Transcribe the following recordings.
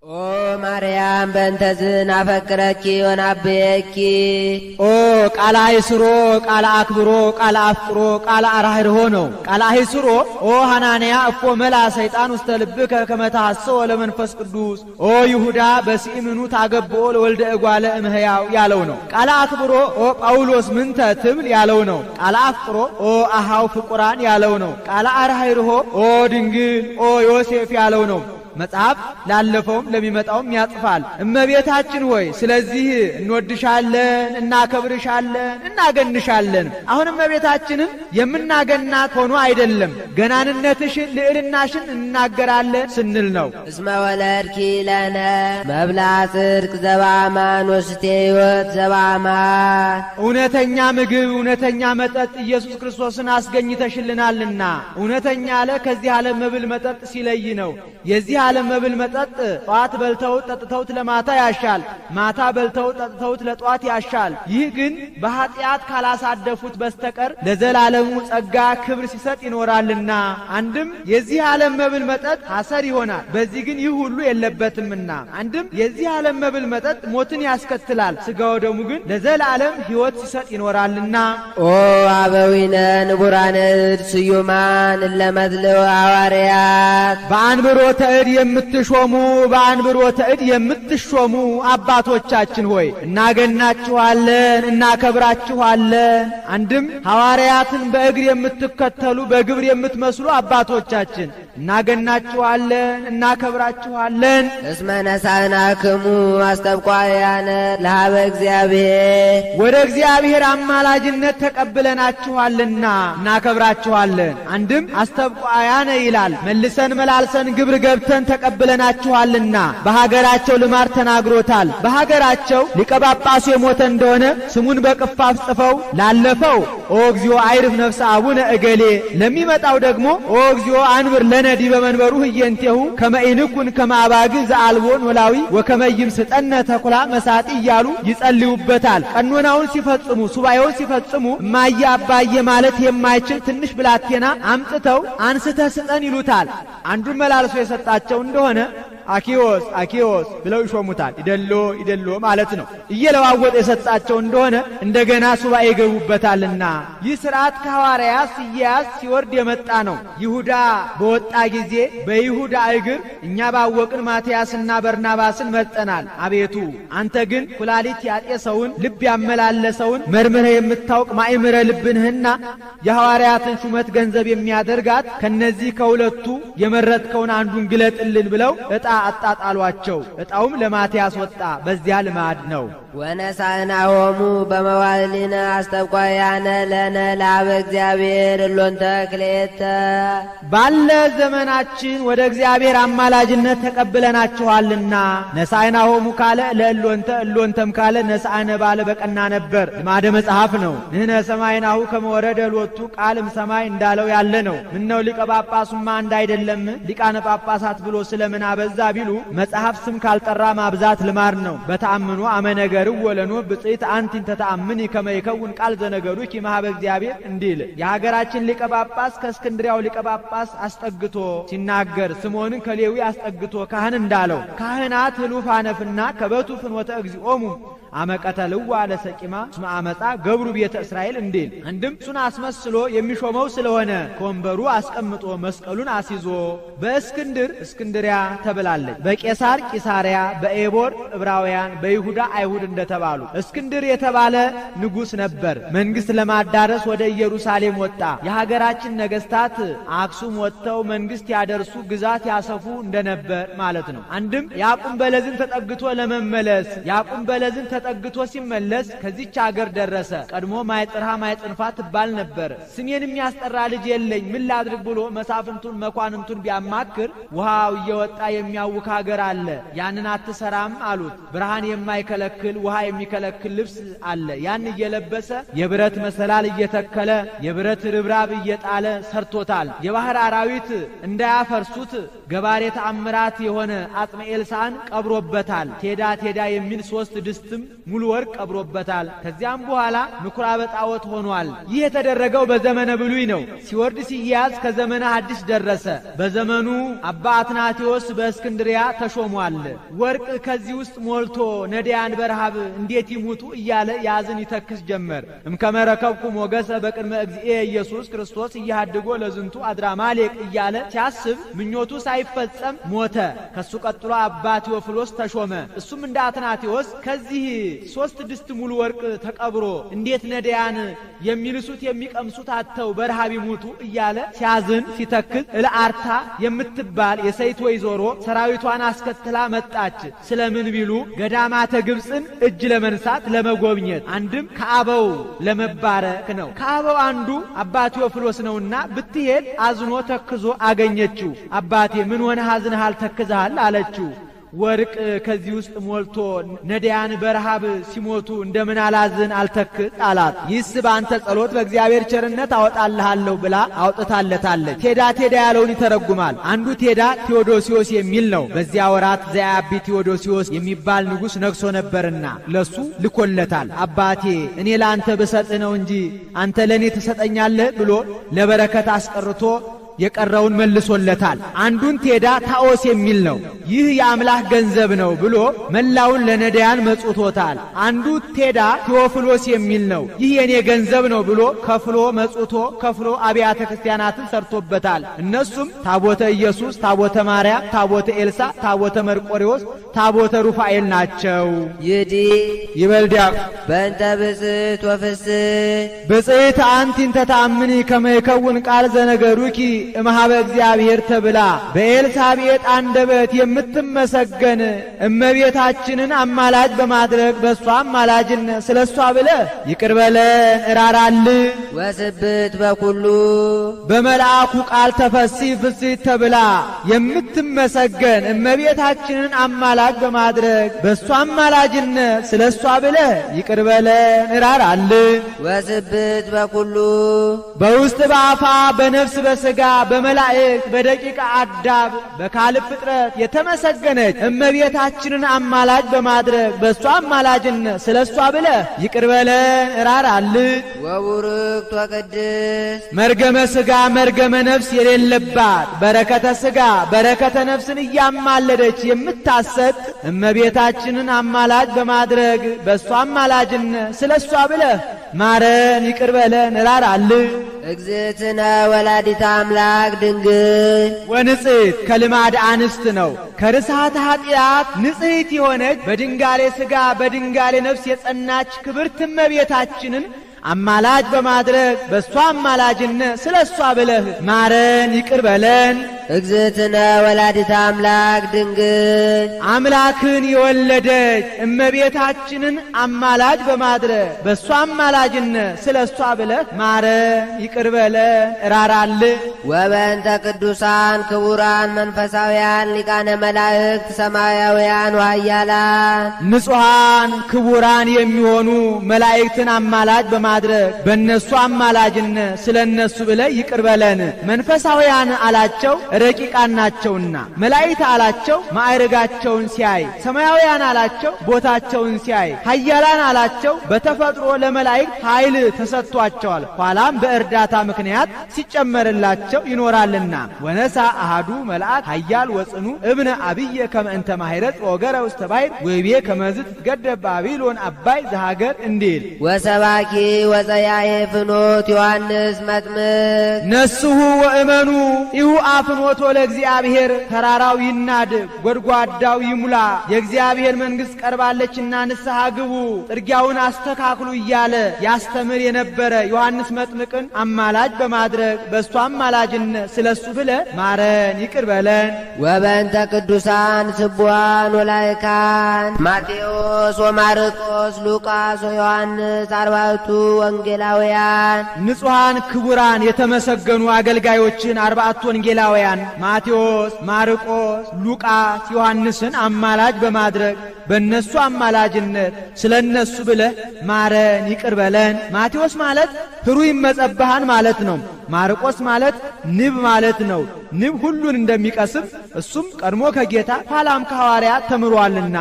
ኦ ማርያም በእንተዝን አፈቅረኪ ወናብየኪ ኦ ቃለ አይስሮ ቃለ አክብሮ ቃለ አፍቅሮ ቃለ አራህርሆ ነው። ቃለ አይስሮ ኦ ሐናንያ እፎ መላ ሰይጣን ውስተ ልብከ ከመ ተሐሰወ ለመንፈስ ቅዱስ ኦ ይሁዳ በሲእምኑ ታገብኦ ለወልደ እጓለ እምሕያው ያለው ነው። ቃለ አክብሮ ኦ ጳውሎስ ምንተ ትብል ያለው ነው። ቃለ አፍቅሮ ኦ አሃው ፍቁራን ያለው ነው። ቃለ አራህርሆ ኦ ድንግል ኦ ዮሴፍ ያለው ነው። መጽሐፍ ላለፈውም ለሚመጣውም ያጽፋል። እመቤታችን ሆይ ስለዚህ እንወድሻለን፣ እናከብርሻለን፣ እናገንሻለን። አሁን እመቤታችንን የምናገናት ሆኖ አይደለም ገናንነትሽን ልዕልናሽን እናገራለን ስንል ነው። እስመ ወለድኪ ለነ መብላ ጽድቅ ዘበአማን ወስቴ ሕይወት ዘበአማን እውነተኛ ምግብ እውነተኛ መጠጥ ኢየሱስ ክርስቶስን አስገኝተሽልናልና። እውነተኛ አለ ከዚህ ዓለም መብል መጠጥ ሲለይ ነው። የዚህ ዓለም መብል መጠጥ ጧት በልተው ጠጥተውት ለማታ ያሻል፣ ማታ በልተው ጠጥተውት ለጧት ያሻል። ይህ ግን በኃጢአት ካላሳደፉት በስተቀር ለዘላለሙ ጸጋ ክብር ሲሰጥ ይኖራልና። አንድም የዚህ ዓለም መብል መጠጥ ሐሰር ይሆናል፣ በዚህ ግን ይህ ሁሉ የለበትምና። አንድም የዚህ ዓለም መብል መጠጥ ሞትን ያስከትላል፣ ሥጋው ደሙ ግን ለዘላለም ሕይወት ሲሰጥ ይኖራልና። ኦ አበዊነ ንቡራነ እድ ስዩማን ለመድልው ሐዋርያት በአንብሮተ እድ የምትሾሙ በአንብሮተ እድ የምትሾሙ አባቶቻችን ሆይ እናገናችኋለን፣ እናከብራችኋለን። አንድም ሐዋርያትን በእግር የምትከተሉ በግብር የምትመስሉ አባቶቻችን እናገናችኋለን፣ እናከብራችኋለን። እስመ ነሣእናክሙ አስተብቋያነ ለኀበ እግዚአብሔር ወደ እግዚአብሔር አማላጅነት ተቀብለናችኋልና እናከብራችኋለን። አንድም አስተብቋያነ ይላል መልሰን መላልሰን ግብር ገብተን ተቀብለናችኋልና። በሀገራቸው ልማድ ተናግሮታል። በሀገራቸው ሊቀ ጳጳሱ የሞተ እንደሆነ ስሙን በቅፋፍ ጽፈው ላለፈው ኦ እግዚኦ አይርፍ ነፍሰ አቡነ እገሌ፣ ለሚመጣው ደግሞ ኦ እግዚኦ አንብር ለነ ዲበ መንበሩ ህየንቴሁ ከመ ኢንኩን ከመ አባግዕ ዘአልቦን ኖላዊ ወከመ ይምስጠነ ተኩላ መሳጢ እያሉ ይጸልዩበታል። ቀኖናውን ሲፈጽሙ ሱባኤውን ሲፈጽሙ እማዬ አባዬ ማለት የማይችል ትንሽ ብላቴና አምጥተው አንስተህ ስጠን ይሉታል። አንዱን መላልሶ የሰጣቸው እንደሆነ አኪዮስ አኪዮስ ብለው ይሾሙታል። ይደሎ ማለት ነው። እየለዋወጠ የሰጣቸው እንደሆነ እንደገና ሱባኤ ይገቡበታልና። ይህ ሥርዓት ከሐዋርያት ሲያዝ ሲወርድ የመጣ ነው። ይሁዳ በወጣ ጊዜ በይሁዳ እግር እኛ ባወቅን ማትያስና በርናባስን መርጠናል። አቤቱ አንተ ግን ኩላሊት ያጤሰውን ልብ ያመላለሰውን መርምረ የምታውቅ ማእምረ ልብንህና የሐዋርያትን ሹመት ገንዘብ የሚያደርጋት ከነዚህ ከሁለቱ የመረጥከውን አንዱን ግለጥልን ብለው ዕጣ አጣጣሏቸው። ዕጣውም ለማትያስ ወጣ። በዚያ ልማድ ነው። ወነሣእናሆሙ በመዋዕሊነ አስተብቋያነ ለነ ለኀበ እግዚአብሔር እሎንተ ክልኤተ ባለ ዘመናችን ወደ እግዚአብሔር አማላጅነት ተቀብለናችኋልና። ነሣእናሆሙ ካለ ለእሎንተ እሎንተም ካለ ነሣእነ ባለ በቀና ነበር። ልማደ መጽሐፍ ነው። ንሕነ ሰማይናሁ ከመ ወረደ ሎቱ ቃልም ሰማይ እንዳለው ያለ ነው። ምነው ሊቀ ጳጳሱማ እንዳይደለም ሊቃነ ጳጳሳት ብሎ ስለምን አበዛ ቢሉ መጽሐፍ ስም ካልጠራ ማብዛት ልማድ ነው። በተአምኑ አመነገር ወለኖ ብጽይት አንቲን ተተአምኒ ከመ ይከውን ቃል ዘነገሩኪ ማህበ እግዚአብሔር እንዲል የሀገራችን ሊቀ ጳጳስ ከእስክንድሪያው ሊቀ ጳጳስ አስጠግቶ ሲናገር ስምዖንን ከሌዊ አስጠግቶ ካህን እንዳለው ካህናት ህሉፍ አነፍና ከበቱ ፍኖተ እግዚኦሙ አመቀተልዋ ለሰቂማ እስመ አመጻ ገብሩ ቤተ እስራኤል እንዲል አንድም እሱን አስመስሎ የሚሾመው ስለሆነ ከወንበሩ አስቀምጦ መስቀሉን አስይዞ በእስክንድር እስክንድሪያ ተብላለች፣ በቄሳር ቂሳሪያ፣ በኤቦር ዕብራውያን፣ በይሁዳ አይሁድ እንደተባሉ። እስክንድር የተባለ ንጉሥ ነበር። መንግሥት ለማዳረስ ወደ ኢየሩሳሌም ወጣ። የሀገራችን ነገሥታት አክሱም ወጥተው መንግሥት ያደርሱ ግዛት ያሰፉ እንደነበር ማለት ነው። አንድም ያዕቆብ በለዝን ተጠግቶ ለመመለስ ያዕቆብ በለዝን ተጠግቶ ሲመለስ ከዚች አገር ደረሰ። ቀድሞ ማይጥርሃ ማይጽንፋ ትባል ነበር። ስሜን የሚያስጠራ ልጅ የለኝ ምን ላድርግ ብሎ መሳፍንቱን መኳንንቱን ቢያማክር ውሃው እየወጣ የሚያውክ ሀገር አለ፣ ያንን አትሰራም አሉት። ብርሃን የማይከለክል ውሃ የሚከለክል ልብስ አለ፣ ያን እየለበሰ የብረት መሰላል እየተከለ የብረት ርብራብ እየጣለ ሰርቶታል። የባህር አራዊት እንዳያፈርሱት ገባሬ ተአምራት የሆነ አጽመ ኤልሳዕን ቀብሮበታል። ቴዳ ቴዳ የሚል 3 ድስትም ሙሉ ወርቅ ቀብሮበታል። ከዚያም በኋላ ምኵራበ ጣዖት ሆኗል። ይህ የተደረገው በዘመነ ብሉይ ነው። ሲወርድ ሲያዝ ከዘመነ ሐዲስ ደረሰ። በዘመኑ አባ አትናቴዎስ በእስክንድሪያ ተሾሟል። ወርቅ ከዚህ ውስጥ ሞልቶ ነዳያን በረሃብ እንዴት ይሙቱ እያለ ያዝን ይተክስ ጀመር። እምከመረከብኩ ሞገሰ በቅድመ እግዚእ ኢየሱስ ክርስቶስ እያሃድጎ ለዝንቱ አድራማሌቅ እያለ ሲያስብ ምኞቱ ሳይፈጸም ሞተ። ከሱ ቀጥሎ አባ ቴዎፍሎስ ተሾመ። እሱም እንደ አትናቴዎስ ከዚህ 3 ድስት ሙሉ ወርቅ ተቀብሮ እንዴት ነዳያን የሚልሱት የሚቀምሱት አጥተው በረሃብ ይሙቱ እያለ ሲያዝን ሲተክዝ እልአርታ የምትባል የሰይት ወይዘሮ ሰራዊቷን አስከትላ መጣች። ስለምን ቢሉ ገዳማተ ግብፅን እጅ ለመንሳት ለመጎብኘት፣ አንድም ከአበው ለመባረክ ነው። ከአበው አንዱ አባ ቴዎፍሎስ ነውና ብትሄድ አዝኖ ተክዞ አገኘችው። አባቴ ምን ሆነህ አዝነሃል ተክዘሃል አለችው። ወርቅ ከዚህ ውስጥ ሞልቶ ነዳያን በረሃብ ሲሞቱ እንደምን አላዝን አልተክዝ አላት። ይህስ በአንተ ጸሎት በእግዚአብሔር ቸርነት አወጣልሃለሁ ብላ አውጥታለታለች። ቴዳ ያለውን ይተረጉማል። አንዱ ቴዳ ቴዎዶሲዮስ የሚል ነው። በዚያ ወራት ዘያቢ ቴዎዶሲዮስ የሚባል ንጉሥ ነግሶ ነበርና ለሱ ልኮለታል። አባቴ እኔ ለአንተ ብሰጥህ ነው እንጂ አንተ ለእኔ ትሰጠኛለህ ብሎ ለበረከት አስቀርቶ የቀረውን መልሶለታል። አንዱን ቴዳ ታኦስ የሚል ነው። ይህ የአምላክ ገንዘብ ነው ብሎ መላውን ለነዳያን መጽቶታል። አንዱ ቴዳ ቴዎፍሎስ የሚል ነው። ይህ የኔ ገንዘብ ነው ብሎ ከፍሎ አብያተ ክርስቲያናትን ሰርቶበታል። እነሱም ታቦተ ኢየሱስ፣ ታቦተ ማርያም፣ ታቦተ ኤልሳ፣ ታቦተ መርቆሬዎስ፣ ታቦተ ሩፋኤል ናቸው። ይዲ ይበልዲያ በእንተ ብጽሕት ወፍስሕት ብጽሕት አንቲ እንተ ተአምኒ ከመ ይከውን ቃል ዘነገሩኪ እምኀበ እግዚአብሔር ተብላ በኤልሳቤጥ አንደበት የምትመሰገን እመቤታችንን አማላጅ በማድረግ በሷ አማላጅነት ስለሷ ብለ ይቅር በለን እራራልን። ወስብት በኩሉ በመልአኩ ቃል ተፈሲ ፍስሕት ተብላ የምትመሰገን እመቤታችንን አማላጅ በማድረግ በሷ አማላጅነት ስለሷ ብለ ይቅር በለን እራራልን። ወስብት በኩሉ በውስጥ በአፋ በነፍስ በሥጋ በመላእክት በደቂቀ አዳም በካልብ ፍጥረት የተመሰገነች እመቤታችንን አማላጅ በማድረግ በሷ አማላጅነት ስለሷ ብለ ይቅር በለን እራራልን። ወቡርክት ወቅድስት መርገመ ሥጋ መርገመ ነፍስ የሌለባት በረከተ ሥጋ በረከተ ነፍስን እያማለደች የምታሰጥ እመቤታችንን አማላጅ በማድረግ በሷ አማላጅነት ስለሷ ብለ ማረን ይቅር በለን እራራልን። እግዝእትነ ወላዲተ አምላክ ድንግል ወንጽሕት ከልማድ አንስት ነው። ከርሳት ኃጢአት ንጽሕት የሆነች በድንጋሌ ሥጋ በድንጋሌ ነፍስ የጸናች ክብርት እመቤታችንን አማላጅ በማድረግ በሷ አማላጅነት ስለሷ ብለህ ማረን ይቅር በለን። እግዝእትነ ወላዲተ አምላክ ድንግል አምላክን የወለደች እመቤታችንን አማላጅ በማድረግ በሷ አማላጅነት ስለሷ ብለህ ማረን ይቅር በለን እራራልን። ወበእንተ ቅዱሳን ክቡራን መንፈሳውያን ሊቃነ መላእክት ሰማያውያን ወኃያላን ንጹሐን ክቡራን የሚሆኑ መላእክትን አማላጅ በማድረግ በእነሱ አማላጅነት ስለነሱ ብለህ ይቅር በለን። መንፈሳውያን አላቸው ረቂቃን ናቸውና፣ መላእክት አላቸው ማዕረጋቸውን ሲያይ፣ ሰማያውያን አላቸው ቦታቸውን ሲያይ፣ ኃያላን አላቸው በተፈጥሮ ለመላእክት ኃይል ተሰጥቷቸዋል፣ ኋላም በእርዳታ ምክንያት ሲጨመርላቸው ይኖራልና። ወነሳ አሃዱ መልአክ ኃያል ወጽኑ እብነ አብየ ከመ እንተ ማሕረጽ ወገረ ውስተ ባሕር ወይቤ ከመዝ ትትገደብ ባቢሎን አባይ ዘሀገር እንዲል ወሰባኪ ወፀያዬ ፍኖት ዮሐንስ መጥምቅ ነስሑ ወእመኑ ይሁ አፍኖቶ ለእግዚአብሔር ተራራው ይናድ ጎድጓዳው ይሙላ የእግዚአብሔር መንግሥት ቀርባለችና ንስሐ ግቡ ጥርጊያውን አስተካክሉ እያለ ያስተምር የነበረ ዮሐንስ መጥምቅን አማላጅ በማድረግ በሱ አማላጅነት ስለሱ ብለ ማረን ይቅር በለን። ወበእንተ ቅዱሳን ስቡሐን ወላይካን ማቴዎስ ወማርቆስ ሉቃስ ወዮሐንስ አርባዕቱ ወንጌላውያን ንጹሐን ክቡራን የተመሰገኑ አገልጋዮችን 4 ወንጌላውያን ማቴዎስ፣ ማርቆስ፣ ሉቃስ፣ ዮሐንስን አማላጅ በማድረግ በእነሱ አማላጅነት ስለነሱ ብለህ ማረን ይቅር በለን። ማቴዎስ ማለት ሕሩይ ይመጸብሃን ማለት ነው። ማርቆስ ማለት ንብ ማለት ነው። ንብ ሁሉን እንደሚቀስም እሱም ቀድሞ ከጌታ ኋላም ከሐዋርያት ተምሯልና።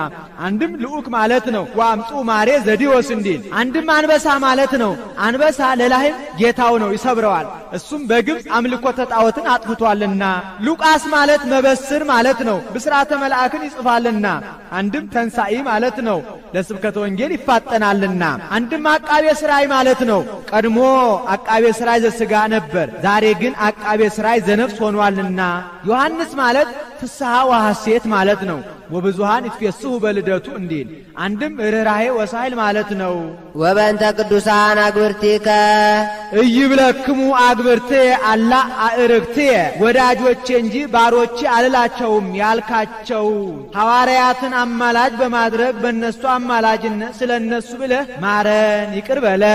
አንድም ልዑክ ማለት ነው ወአምጡ ማሬ ዘዲዮስ እንዲል። አንድም አንበሳ ማለት ነው። አንበሳ ለላህም ጌታው ነው ይሰብረዋል። እሱም በግብፅ አምልኮተ ጣዖትን አጥፍቷልና። ሉቃስ ማለት መበስር ማለት ነው ብስራተ መልአክን ይጽፋልና። አንድም ተንሳኢ ማለት ነው ለስብከተ ወንጌል ይፋጠናልና። አንድም አቃቤ ሥራይ ማለት ነው ቀድሞ አቃቤ ሥራይ ዘሥጋ ነበር፣ ዛሬ ግን አቃቤ ሥራይ ዘነፍስ ሆኗልና። ዮሐንስ ማለት ፍስሐ ወሐሴት ማለት ነው ወብዙሃን ይትፈስሑ በልደቱ እንዲል። አንድም ርኅራኄ ወሳይል ማለት ነው። ወበእንተ ቅዱሳን አግብርቲከ ኢይብለክሙ አግብርትየ አላ አእርክትየ ወዳጆቼ እንጂ ባሮቼ አልላቸውም ያልካቸው ሐዋርያትን አማላጅ በማድረግ በእነሱ አማላጅነት ስለ እነሱ ብለህ ማረን ይቅር በለ።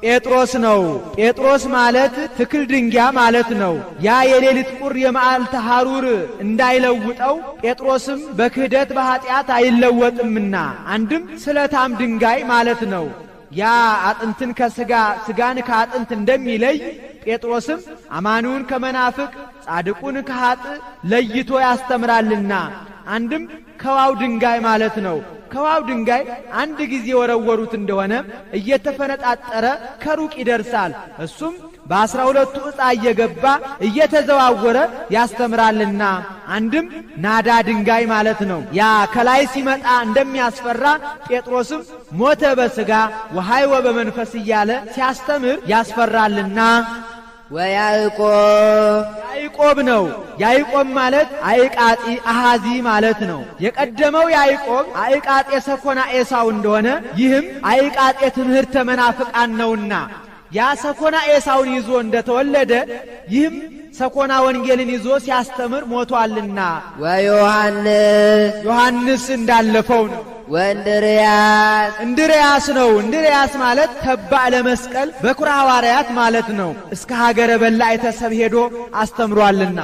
ጴጥሮስ ነው። ጴጥሮስ ማለት ትክል ድንጋይ ማለት ነው። ያ የሌሊት ቁር የመዓልተ ሐሩር እንዳይለውጠው ጴጥሮስም በክህደት በኃጢአት አይለወጥምና። አንድም ስለታም ድንጋይ ማለት ነው። ያ አጥንትን ከሥጋ ሥጋን ከአጥንት እንደሚለይ ጴጥሮስም አማኑን ከመናፍቅ ጻድቁን ከኃጥ ለይቶ ያስተምራልና። አንድም ከዋው ድንጋይ ማለት ነው። ከዋው ድንጋይ አንድ ጊዜ ወረወሩት እንደሆነ እየተፈነጣጠረ ከሩቅ ይደርሳል። እሱም በ12ቱ ዕጣ እየገባ እየተዘዋወረ ያስተምራልና። አንድም ናዳ ድንጋይ ማለት ነው። ያ ከላይ ሲመጣ እንደሚያስፈራ ጴጥሮስም ሞተ በሥጋ ወሐይወ በመንፈስ እያለ ሲያስተምር ያስፈራልና። ያዕቆብ ነው። ያዕቆብ ማለት አይቃጢ አሃዚ ማለት ነው። የቀደመው ያዕቆብ አይቃጤ ሰኮና ኤሳው እንደሆነ ይህም አይቃጤ ትምህርተ መናፍቃን ነውና ያ ሰኮና ኤሳውን ይዞ እንደተወለደ ይህም ሰኮና ወንጌልን ይዞ ሲያስተምር ሞቷልና። ዮሐንስ እንዳለፈው ነው። እንድርያስ ነው። እንድርያስ ማለት ተባዕ ለመስቀል በኩረ ሐዋርያት ማለት ነው። እስከ ሀገረ በላዕተ ሰብእ ሄዶ አስተምሯልና።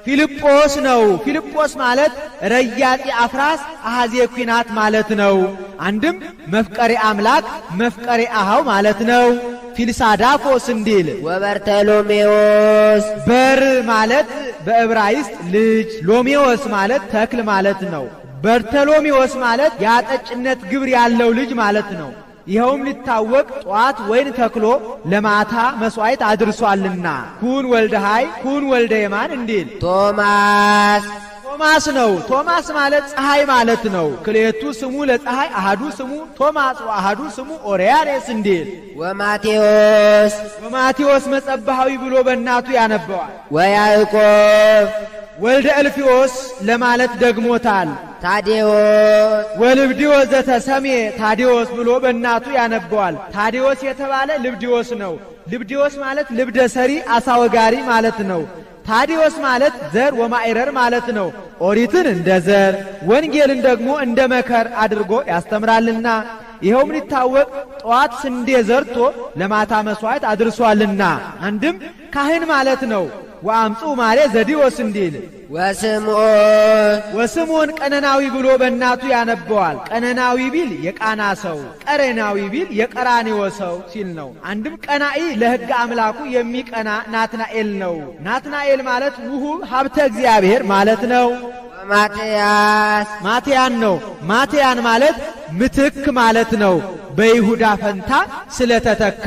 ፊልጶስ ነው። ፊልጶስ ማለት ረያጢ አፍራስ አሐዜ ኩናት ማለት ነው። አንድም መፍቀሬ አምላክ መፍቀሬ አኀው ማለት ነው። ፊልሳዳፎስ እንዲል። ወበርተሎሜዎስ በር ማለት በዕብራይስጥ ልጅ፣ ሎሜዎስ ማለት ተክል ማለት ነው። በርተሎሜዎስ ማለት የአጠጭነት ግብር ያለው ልጅ ማለት ነው። ይኸውም ሊታወቅ ጧት ወይን ተክሎ ለማታ መሥዋዕት አድርሷልና። ኩን ወልደ ኃይ ኩን ወልደ የማን እንዲል። ቶማስ ነው። ቶማስ ማለት ፀሐይ ማለት ነው። ክልኤቱ ስሙ ለፀሐይ አሃዱ ስሙ ቶማስ ወአሃዱ ስሙ ኦርያሬስ እንዲል። ወማቴዎስ መጸባሃዊ ብሎ በእናቱ ያነበዋል። ወያዕቆብ ወልደ እልፍዮስ ለማለት ደግሞታል። ታዴዎስ ወልብዲዮስ ዘተሰሜ ታዴዎስ ብሎ በእናቱ ያነበዋል። ታዴዎስ የተባለ ልብዲዮስ ነው። ልብዲዮስ ማለት ልብደ ሰሪ አሳወጋሪ ማለት ነው። ታዴዎስ ማለት ዘር ወማዕረር ማለት ነው። ኦሪትን እንደ ዘር ወንጌልን ደግሞ እንደ መከር አድርጎ ያስተምራልና። ይኸውም ሊታወቅ ጠዋት ስንዴ ዘርቶ ለማታ መሥዋዕት አድርሷልና። አንድም ካህን ማለት ነው። ወአምጡ ማሬ ዘዲዮስ እንዲል። ወስምዖን ቀነናዊ ብሎ በእናቱ ያነበዋል። ቀነናዊ ቢል የቃና ሰው፣ ቀሬናዊ ቢል የቀራኔዎ ሰው ሲል ነው። አንድም ቀናኢ ለሕግ አምላኩ የሚቀና ናትናኤል ነው። ናትናኤል ማለት ውሁብ ሀብተ እግዚአብሔር ማለት ነው። ማትያን ነው። ማትያን ማለት ምትክ ማለት ነው። በይሁዳ ፈንታ ስለተተካ።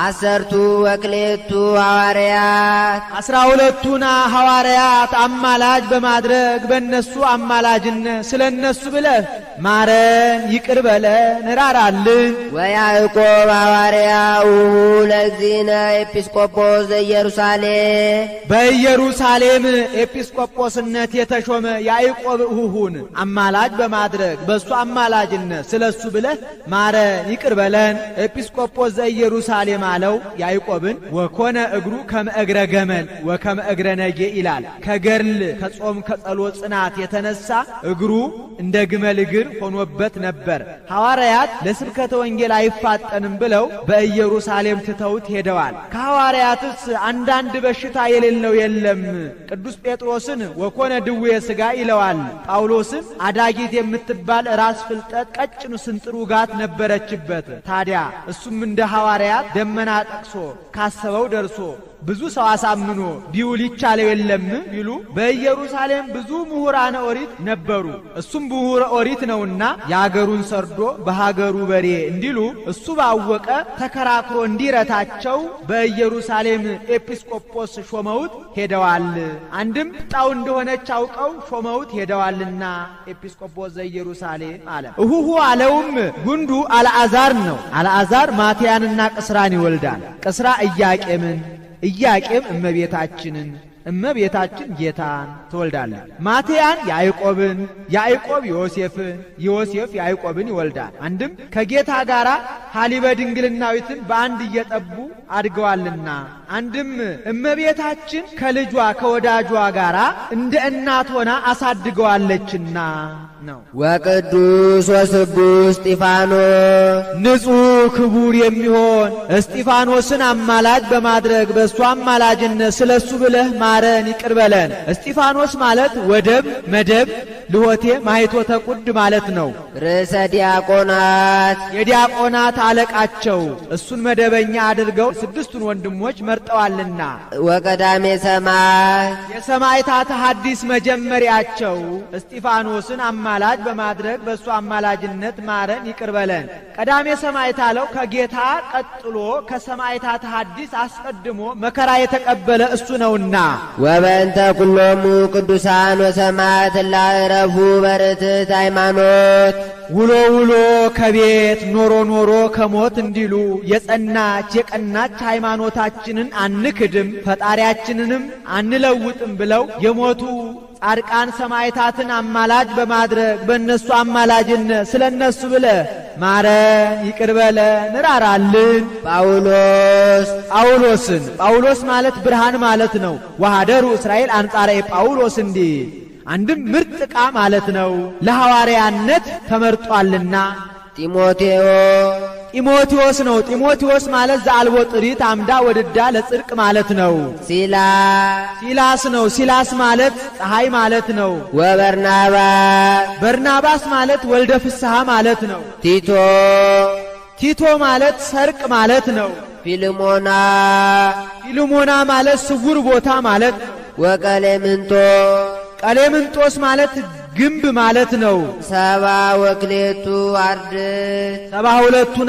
12 ሐዋርያት 12ቱን ሐዋርያት አማላጅ በማድረግ በእነሱ አማላጅነት ስለ እነሱ ብለህ ማረን ይቅር በለን ራራልን። ወያዕቆብ ሐዋርያው ለእግዚእነ ኤጲስቆጶስ ዘኢየሩሳሌም በኢየሩሳሌም ኤጲስቆጶስነት የተሾመ ያዕቆብ እሁሁን አማላጅ በማድረግ በእሱ አማላጅነት ስለ እሱ ብለህ ማረን ይቅር በለን። ኤጲስቆጶስ ዘኢየሩሳሌም አለው ያዕቆብን ወኮነ እግሩ ከመ እግረ ገመል ወከመ እግረ ነጌ ይላል። ከገርል ከጾም ከጸሎት ጽናት የተነሳ እግሩ እንደ ግመል እግር ሆኖበት ነበር። ሐዋርያት ለስብከተ ወንጌል አይፋጠንም ብለው በኢየሩሳሌም ትተውት ሄደዋል። ከሐዋርያትስ አንዳንድ በሽታ የሌለው የለም። ቅዱስ ጴጥሮስን ወኮነ ድዌ ሥጋ ይለዋል። ጳውሎስም አዳጊት የምትባል ራስ ፍልጠት ቀጭኑ ስንጥሩ ጋት ነበረችበት። ታዲያ እሱም እንደ ሐዋርያት ደመና ጠቅሶ ካሰበው ደርሶ ብዙ ሰው አሳምኖ ቢውል ይቻለው የለም ቢሉ በኢየሩሳሌም ብዙ ምሁራነ ኦሪት ነበሩ። እሱም ምሁረ ኦሪት ነውና የአገሩን ሰርዶ በሀገሩ በሬ እንዲሉ እሱ ባወቀ ተከራክሮ እንዲረታቸው በኢየሩሳሌም ኤጲስቆጶስ ሾመውት ሄደዋል። አንድም ጣው እንደሆነች አውቀው ሾመውት ሄደዋልና ኤጲስቆጶስ ዘኢየሩሳሌም አለ። እሁሁ አለውም ጉንዱ አልዓዛር ነው። አልዓዛር ማትያንና ቅስራን ይወልዳል። ቅስራ ኢያቄምን፣ ኢያቄም እመቤታችንን፣ እመቤታችን ጌታን ትወልዳለች። ማትያን ያዕቆብን፣ ያዕቆብ ዮሴፍን፣ ዮሴፍ ያዕቆብን ይወልዳል። አንድም ከጌታ ጋር ሀሊበ ድንግልናዊትን በአንድ እየጠቡ አድገዋልና፣ አንድም እመቤታችን ከልጇ ከወዳጇ ጋር እንደ እናት ሆና አሳድገዋለችና ነው። ወቅዱስ ወስቡሕ እስጢፋኖስ ንጹሕ ክቡር የሚሆን እስጢፋኖስን አማላጅ በማድረግ በእሱ አማላጅነት ስለሱ ብለህ ማረን ይቅር በለን። እስጢፋኖስ ማለት ወደብ፣ መደብ፣ ልሆቴ፣ ማኅቶተ ቁድ ማለት ነው። ርዕሰ ዲያቆናት የዲያቆናት አለቃቸው እሱን መደበኛ አድርገው ስድስቱን ወንድሞች መርጠዋልና። ወቀዳሜ ሰማይ የሰማዕታት ሐዲስ መጀመሪያቸው እስጢፋኖስን አማላጅ በማድረግ በእሱ አማላጅነት ማረን ይቅር በለን። ቀዳሜ ሰማዕት አለው ከጌታ ቀጥሎ ከሰማዕታት ሐዲስ አስቀድሞ መከራ የተቀበለ እሱ ነውና። ወበእንተ ኩሎሙ ቅዱሳን ወሰማዕት ላዕረፉ በርትዕት ሃይማኖት ውሎ ውሎ ከቤት ኖሮ ኖሮ ከሞት እንዲሉ የጸናች የቀናች ሃይማኖታችንን አንክድም ፈጣሪያችንንም አንለውጥም ብለው የሞቱ ጻድቃን ሰማዕታትን አማላጅ በማድረግ በእነሱ አማላጅነት ስለነሱ ብለ ማረን ይቅር በለን ራራልን። ጳውሎስ ማለት ብርሃን ማለት ነው። ወኀደሩ እስራኤል አንጻረ ጳውሎስ እንዲህ አንድም ምርጥ ዕቃ ማለት ነው። ለሐዋርያነት ተመርጧልና። ጢሞቴዎስ ነው። ጢሞቴዎስ ማለት ዘአልቦ ጥሪት አምዳ ወድዳ ለጽድቅ ማለት ነው። ሲላስ ነው። ሲላስ ማለት ፀሐይ ማለት ነው። በርናባስ ማለት ወልደ ፍስሐ ማለት ነው። ቲቶ ማለት ሰርቅ ማለት ነው። ፊልሞና ማለት ስውር ቦታ ማለት ነው። ቀሌምንጦስ ማለት ግንብ ማለት ነው። 72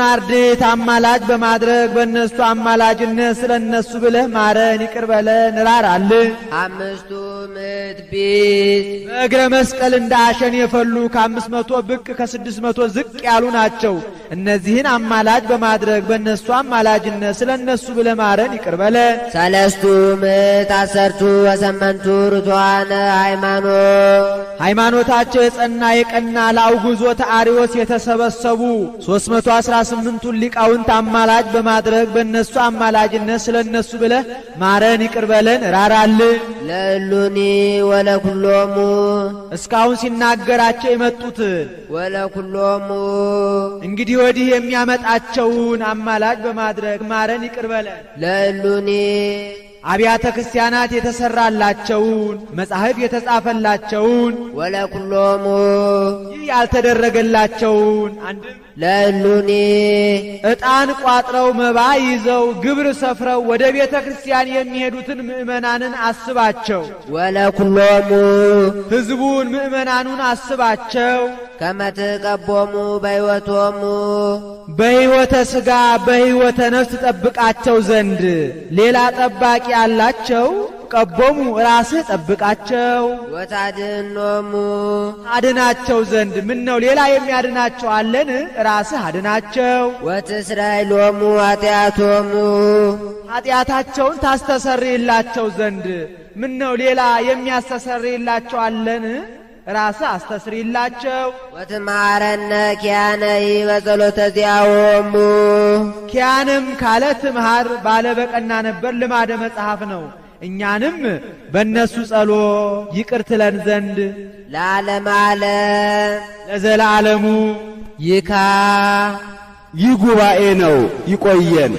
አርድእት አማላጅ በማድረግ በእነሱ አማላጅነት ስለነሱ ብለህ ማረን ይቅር በለን ራራልን። 500 ቢት በእግረ መስቀል እንደ አሸን የፈሉ ከ500 ብቅ ከ600 ዝቅ ያሉ ናቸው። እነዚህን አማላጅ በማድረግ በእነሱ አማላጅነት ስለነሱ ብለህ ማረን ይቅር በለን። 318 ርቱዓነ ሃይማኖታቸው የጸና የቀና ለአውግዞተ አርዮስ የተሰበሰቡ 318ቱን ሊቃውንት አማላጅ በማድረግ በእነሱ አማላጅነት ስለነሱ ብለህ ማረን ይቅር በለን ራራልን። ለእሉኒ ወለኩሎሙ እስካሁን ሲናገራቸው የመጡትን ወለኩሎሙ እንግዲህ ወዲህ የሚያመጣቸውን አማላጅ በማድረግ ማረን ይቅር በለን። ለእሉኒ አብያተ ክርስቲያናት የተሰራላቸውን መጻሕፍ የተጻፈላቸውን ወለኩሎሙ ይህ ያልተደረገላቸውን አንድም ለእሉኒ ዕጣን ቋጥረው መባ ይዘው ግብር ሰፍረው ወደ ቤተ ክርስቲያን የሚሄዱትን ምእመናንን አስባቸው። ወለኩሎሙ ሕዝቡን ምእመናኑን አስባቸው። ከመትቀቦሙ በሕይወቶሙ በሕይወተ ሥጋ በሕይወተ ነፍስ ጠብቃቸው ዘንድ ሌላ ጠባቂ አላቸው። ቀቦሙ ራስህ ጠብቃቸው። ወታድኖሙ አድናቸው ዘንድ ምን ነው ሌላ የሚያድናቸው አለን? ራስህ አድናቸው። ወትስራኤሎሙ ኃጢአቶሙ ኃጢአታቸውን ታስተሰርይላቸው ዘንድ ምን ነው ሌላ የሚያስተሰርይላቸው አለን? ራስህ አስተስሪላቸው። ወትማረነ ኪያነይ በጸሎተ ዚአሆሙ ኪያንም ካለ ትምሃር ባለ በቀና ነበር ልማደ መጽሐፍ ነው። እኛንም በእነሱ ጸሎት ይቅር ትለን ዘንድ ለዓለመ ዓለም ለዘላለሙ ይካ ይህ ጉባኤ ነው። ይቆየን።